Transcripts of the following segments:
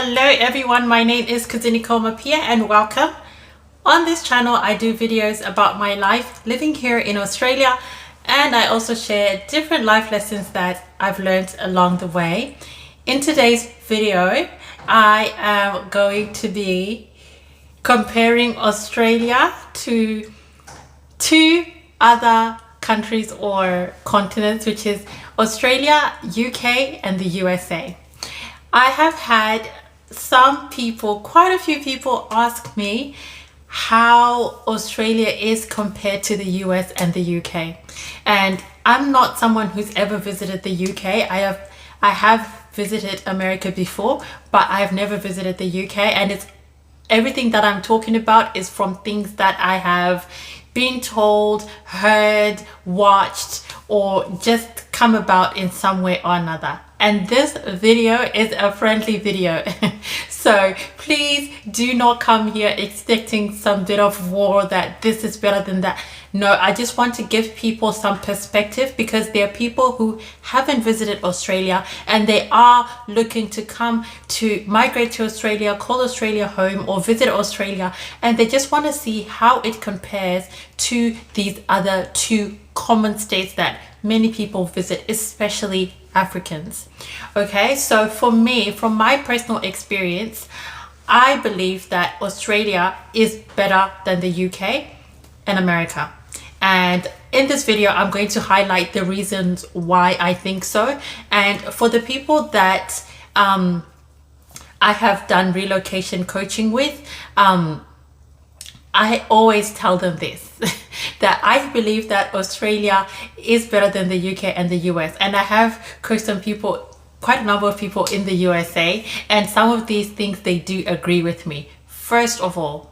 Hello everyone, my name is Kudzie Mapiye and welcome. On this channel I do videos about my life living here in Australia, and I also share different life lessons that I've learned along the way. In today's video I am going to be comparing Australia to two other countries or continents, which is Australia, UK and the USA. I have had some people, quite a few people, ask me how Australia is compared to the US and the UK. And I'm not someone who's ever visited the UK. I have visited America before, but I have never visited the UK, and it's everything that I'm talking about is from things that I have been told, heard, watched, or just come about in some way or another. And this video is a friendly video. So please do not come here expecting some bit of war that this is better than that. No, I just want to give people some perspective, because there are people who haven't visited Australia and they are looking to come to migrate to Australia, call Australia home, or visit Australia, and they just want to see how it compares to these other two common states that many people visit, especially Africans. Okay, so for me, from my personal experience, I believe that Australia is better than the UK and America. And in this video, I'm going to highlight the reasons why I think so. And for the people that I have done relocation coaching with, I always tell them this, that I believe that Australia is better than the UK and the US. And I have coached some people, quite a number of people in the USA, and some of these things they do agree with me. First of all,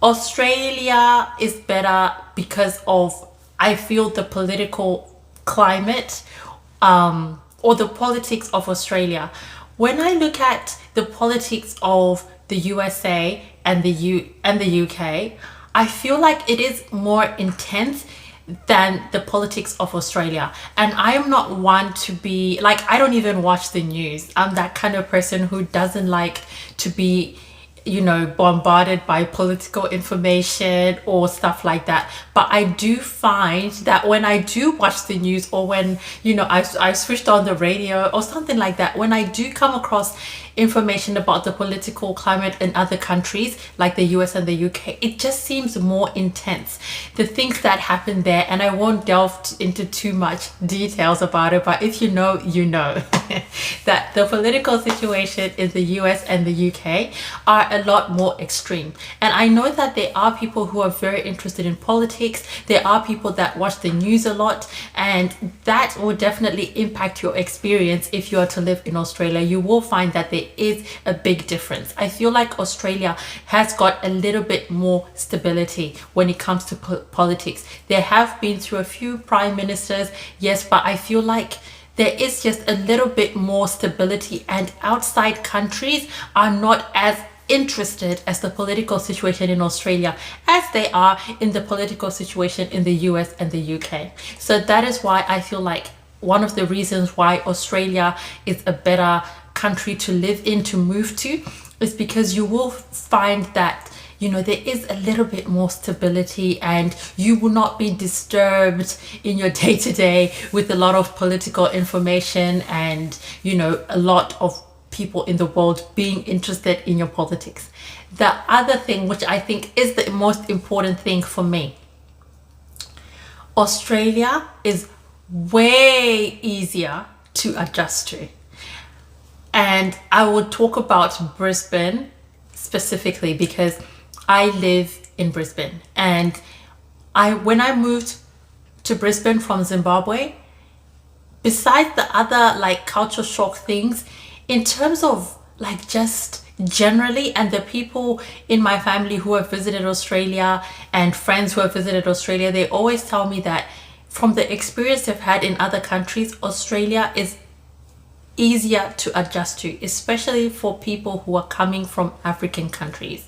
Australia is better because of, I feel, the political climate or the politics of Australia. When I look at the politics of the USA and the UK, I feel like it is more intense than the politics of Australia. And I am not one to be like, I don't even watch the news. I'm that kind of person who doesn't like to be, you know, bombarded by political information or stuff like that. But I do find that when I do watch the news, or when, you know, I switched on the radio or something like that, when I do come across information about the political climate in other countries like the US and the UK, it just seems more intense, the things that happen there. And I won't delve into too much details about it, but if you know, you know that the political situation in the US and the UK are a lot more extreme. And I know that there are people who are very interested in politics, there are people that watch the news a lot, and that will definitely impact your experience. If you are to live in Australia, you will find that there is a big difference. I feel like Australia has got a little bit more stability when it comes to politics. They have been through a few prime ministers, yes, but I feel like there is just a little bit more stability, and outside countries are not as interested as the political situation in Australia as they are in the political situation in the US and the UK. So that is why I feel like one of the reasons why Australia is a better country to live in, to move to, is because you will find that, you know, there is a little bit more stability, and you will not be disturbed in your day-to-day with a lot of political information and, you know, a lot of people in the world being interested in your politics. The other thing, which I think is the most important thing for me, Australia is way easier to adjust to. And I will talk about Brisbane specifically because I live in Brisbane, and when I moved to Brisbane from Zimbabwe, besides the other like culture shock things, in terms of like just generally, and the people in my family who have visited Australia and friends who have visited Australia, they always tell me that from the experience they've had in other countries, Australia is easier to adjust to, especially for people who are coming from African countries.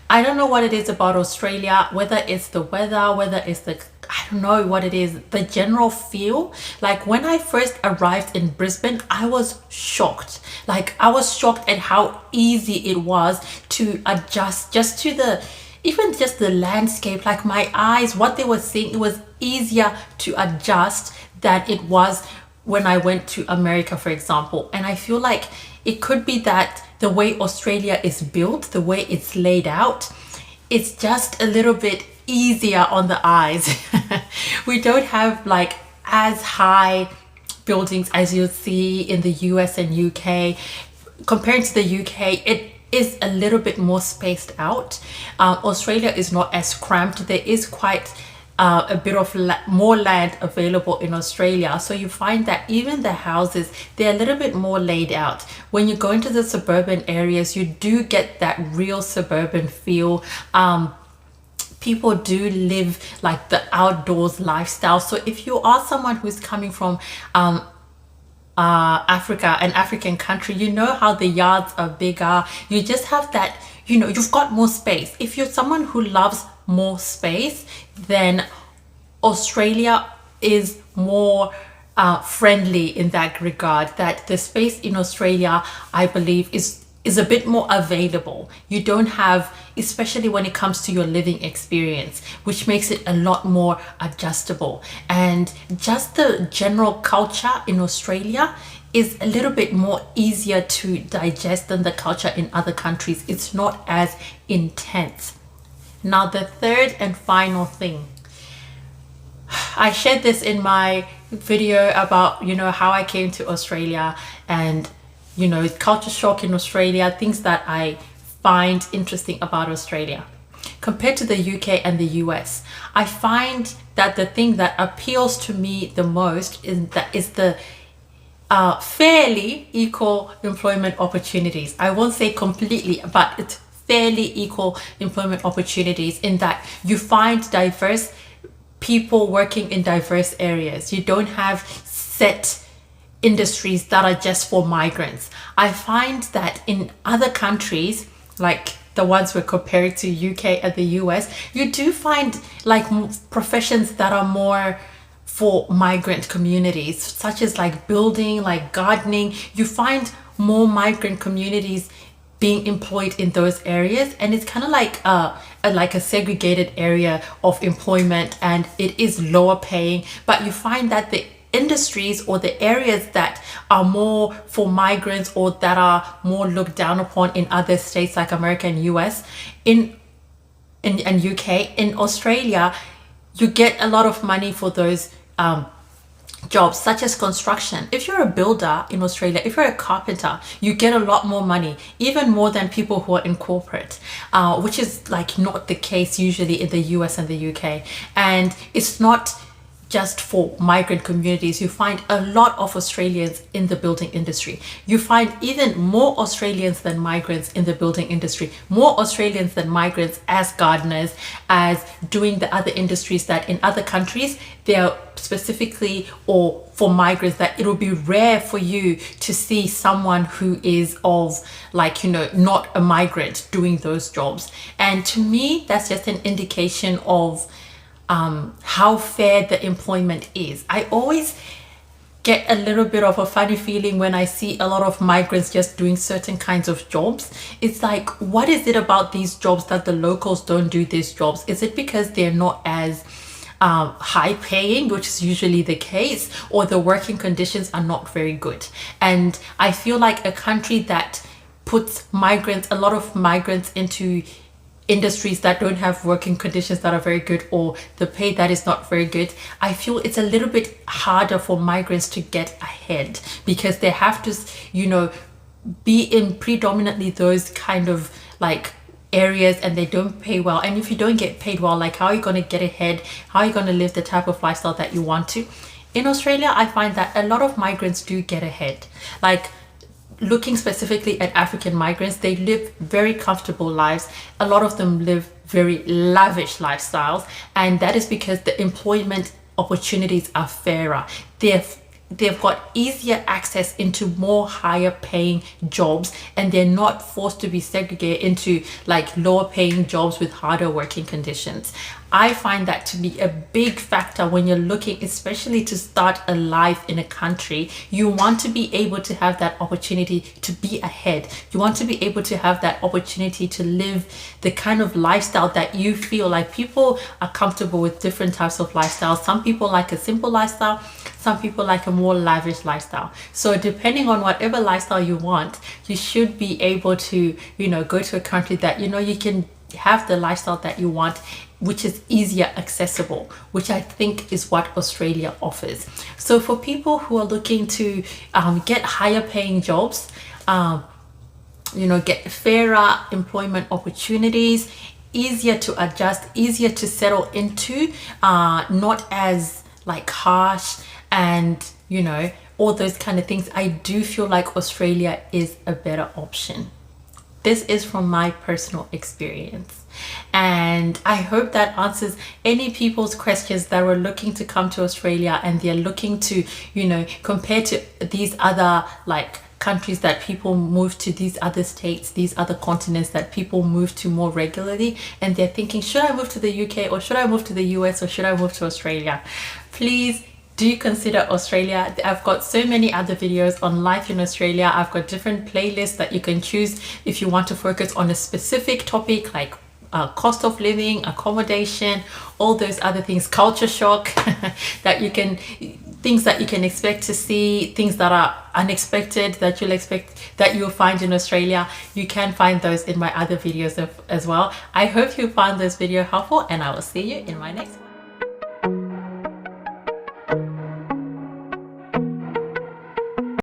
I don't know what it is about Australia, whether it's the weather, whether it's the, I don't know what it is, the general feel. Like when I first arrived in Brisbane, I was shocked. Like I was shocked at how easy it was to adjust just to the, even just the landscape. Like my eyes, what they were seeing, it was easier to adjust than it was when I went to America, for example. And I feel like it could be that the way Australia is built, the way it's laid out, it's just a little bit easier on the eyes. We don't have like as high buildings as you'll see in the US and UK. Compared to the UK, it is a little bit more spaced out. Australia is not as cramped. There is quite a bit of more land available in Australia, so you find that even the houses, they're a little bit more laid out. When you go into the suburban areas, you do get that real suburban feel. People do live like the outdoors lifestyle. So if you are someone who's coming from Africa, an African country, you know how the yards are bigger. You just have that, you know, you've got more space. If you're someone who loves more space, then Australia is more friendly in that regard. That the space in Australia, I believe, is a bit more available. You don't have, especially when it comes to your living experience, which makes it a lot more adjustable. And just the general culture in Australia is a little bit more easier to digest than the culture in other countries. It's not as intense. Now, the third and final thing, I shared this in my video about, you know, how I came to Australia and, you know, culture shock in Australia, things that I find interesting about Australia. Compared to the UK and the US, I find that the thing that appeals to me the most is the fairly equal employment opportunities. I won't say completely, but it's fairly equal employment opportunities in that you find diverse people working in diverse areas. You don't have set industries that are just for migrants. I find that in other countries, like the ones we're comparing to UK and the US, you do find like professions that are more for migrant communities, such as like building, like gardening. You find more migrant communities being employed in those areas, and it's kind of like a segregated area of employment, and it is lower paying. But you find that the industries or the areas that are more for migrants or that are more looked down upon in other states like America and US, in UK, in Australia, you get a lot of money for those jobs, such as construction. If you're a builder in Australia, if you're a carpenter, you get a lot more money, even more than people who are in corporate, which is like not the case usually in the US and the UK. And it's not just for migrant communities. You find a lot of Australians in the building industry. You find even more Australians than migrants in the building industry, more Australians than migrants as gardeners, as doing the other industries that in other countries, they are specifically or for migrants, that it will be rare for you to see someone who is of like, you know, not a migrant doing those jobs. And to me, that's just an indication of how fair the employment is. I always get a little bit of a funny feeling when I see a lot of migrants just doing certain kinds of jobs. It's like, what is it about these jobs that the locals don't do these jobs? Is it because they're not as high paying, which is usually the case, or the working conditions are not very good? And I feel like a country that puts a lot of migrants into industries that don't have working conditions that are very good, or the pay that is not very good, I feel it's a little bit harder for migrants to get ahead, because they have to, you know, be in predominantly those kind of like areas, and they don't pay well. And if you don't get paid well, like how are you going to get ahead? How are you going to live the type of lifestyle that you want to? In Australia, I find that a lot of migrants do get ahead. Like, looking specifically at African migrants, they live very comfortable lives. A lot of them live very lavish lifestyles, and that is because the employment opportunities are fairer. They're they've got easier access into more higher paying jobs, and they're not forced to be segregated into like lower paying jobs with harder working conditions. I find that to be a big factor when you're looking, especially to start a life in a country. You want to be able to have that opportunity to be ahead. You want to be able to have that opportunity to live the kind of lifestyle that you feel like. People are comfortable with different types of lifestyles. Some people like a simple lifestyle. Some people like a more lavish lifestyle. So depending on whatever lifestyle you want, you should be able to, go to a country that, you can have the lifestyle that you want, which is easier accessible, which I think is what Australia offers. So for people who are looking to get higher paying jobs, get fairer employment opportunities, easier to adjust, easier to settle into, not as like harsh, and all those kind of things, I do feel like Australia is a better option. This is from my personal experience, and I hope that answers any people's questions that were looking to come to Australia and they're looking to, compare to these other like countries that people move to, these other states, these other continents that people move to more regularly, and they're thinking, should I move to the UK, or should I move to the US, or should I move to Australia? Please do consider Australia. I've got so many other videos on life in Australia. I've got different playlists that you can choose if you want to focus on a specific topic, like cost of living, accommodation, all those other things, culture shock, things that you can expect to see, things that are unexpected that you'll find in Australia. You can find those in my other videos as well. I hope you found this video helpful, and I will see you in my next video.